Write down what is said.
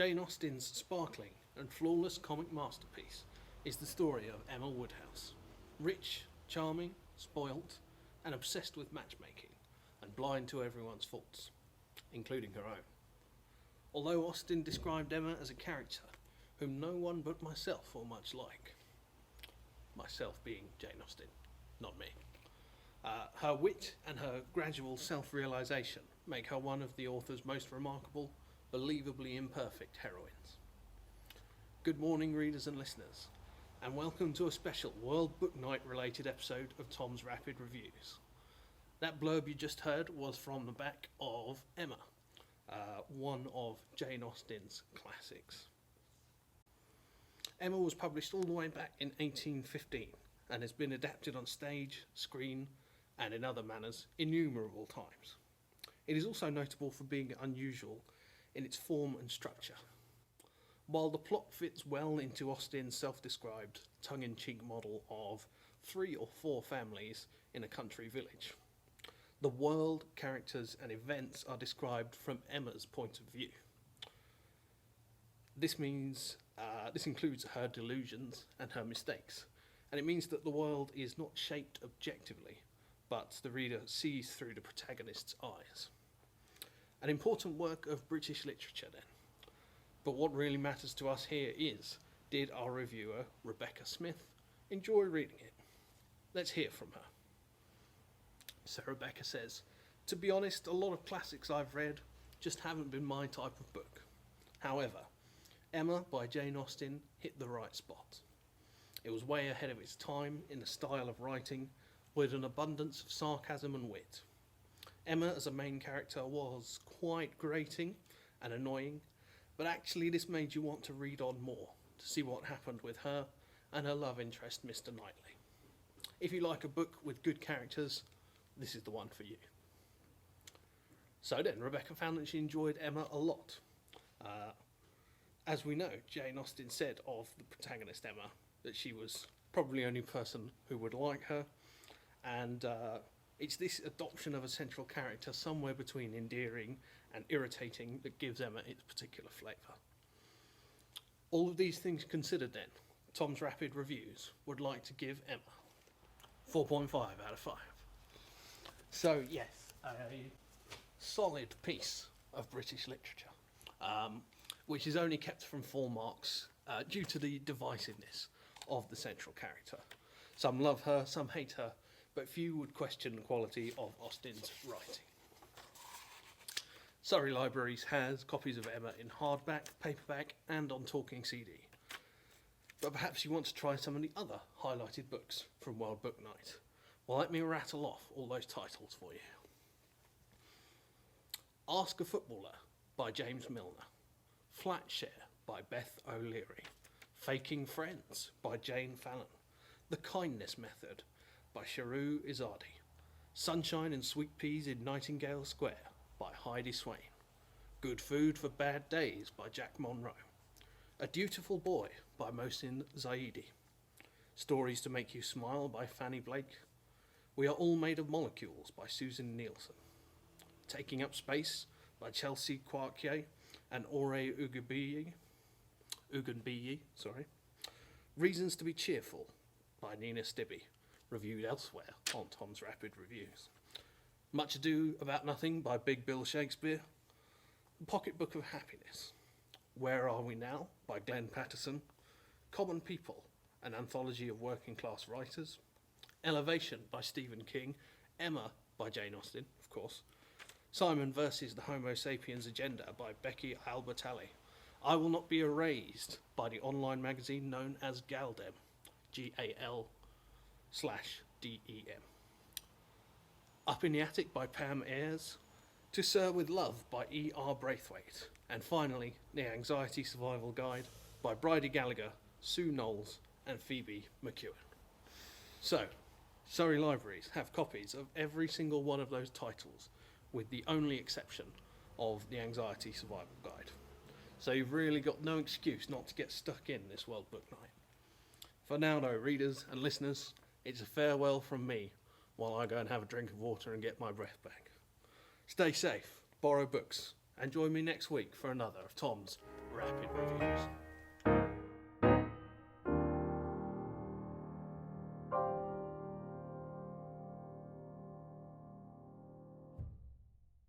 Jane Austen's sparkling and flawless comic masterpiece is the story of Emma Woodhouse. Rich, charming, spoilt, and obsessed with matchmaking, and blind to everyone's faults, including her own. Although Austen described Emma as a character whom no one but myself will much like, myself being Jane Austen, not me. Her wit and her gradual self-realisation make her one of the author's most remarkable, believably imperfect heroines. Good morning, readers and listeners, and welcome to a special World Book Night related episode of Tom's Rapid Reviews. That blurb you just heard was from the back of Emma, one of Jane Austen's classics. Emma was published all the way back in 1815 and has been adapted on stage, screen, and in other manners innumerable times. It is also notable for being unusual in its form and structure. While the plot fits well into Austen's self-described tongue-in-cheek model of 3 or 4 families in a country village, the world, characters and events are described from Emma's point of view. This includes her delusions and her mistakes, and it means that the world is not shaped objectively, but the reader sees through the protagonist's eyes. An important work of British literature then. But what really matters to us here is, did our reviewer, Rebecca Smith, enjoy reading it? Let's hear from her. So Rebecca says, "To be honest, a lot of classics I've read just haven't been my type of book. However, Emma by Jane Austen hit the right spot. It was way ahead of its time in the style of writing, with an abundance of sarcasm and wit. Emma as a main character was quite grating and annoying, but actually this made you want to read on more, to see what happened with her and her love interest, Mr. Knightley. If you like a book with good characters, this is the one for you." So then, Rebecca found that she enjoyed Emma a lot. As we know, Jane Austen said of the protagonist Emma that she was probably the only person who would like her, and it's this adoption of a central character somewhere between endearing and irritating that gives Emma its particular flavour. All of these things considered then, Tom's Rapid Reviews would like to give Emma 4.5 out of 5. So yes, a solid piece of British literature, which is only kept from full marks due to the divisiveness of the central character. Some love her, some hate her, but few would question the quality of Austen's writing. Surrey Libraries has copies of Emma in hardback, paperback and on talking CD. But perhaps you want to try some of the other highlighted books from World Book Night. Well, let me rattle off all those titles for you. Ask a Footballer by James Milner. Flatshare by Beth O'Leary. Faking Friends by Jane Fallon. The Kindness Method by Shahroo Izadi. Sunshine and Sweet Peas in Nightingale Square by Heidi Swain. Good Food for Bad Days by Jack Monroe. A Dutiful Boy by Mohsin Zaidi. Stories to Make You Smile by Fanny Blake. We Are All Made of Molecules by Susan Nielsen. Taking Up Space by Chelsea Kouakier and Ore Ugunbiyi. Reasons to Be Cheerful by Nina Stibbe, reviewed elsewhere on Tom's Rapid Reviews. Much Ado About Nothing by Big Bill Shakespeare. The Pocket Book of Happiness. Where Are We Now by Glenn Patterson. Common People, an anthology of working class writers. Elevation by Stephen King. Emma by Jane Austen, of course. Simon versus the Homo Sapiens Agenda by Becky Albertalli. I Will Not Be Erased by the online magazine known as Galdem, GAL/DEM. Up in the Attic by Pam Ayres. To Sir with Love by E.R. Braithwaite. And finally, The Anxiety Survival Guide by Bridie Gallagher, Sue Knowles and Phoebe McEwen. So, Surrey Libraries have copies of every single one of those titles, with the only exception of The Anxiety Survival Guide. So you've really got no excuse not to get stuck in this World Book Night. For now though, readers and listeners, it's a farewell from me while I go and have a drink of water and get my breath back. Stay safe, borrow books, and join me next week for another of Tom's rapid reviews.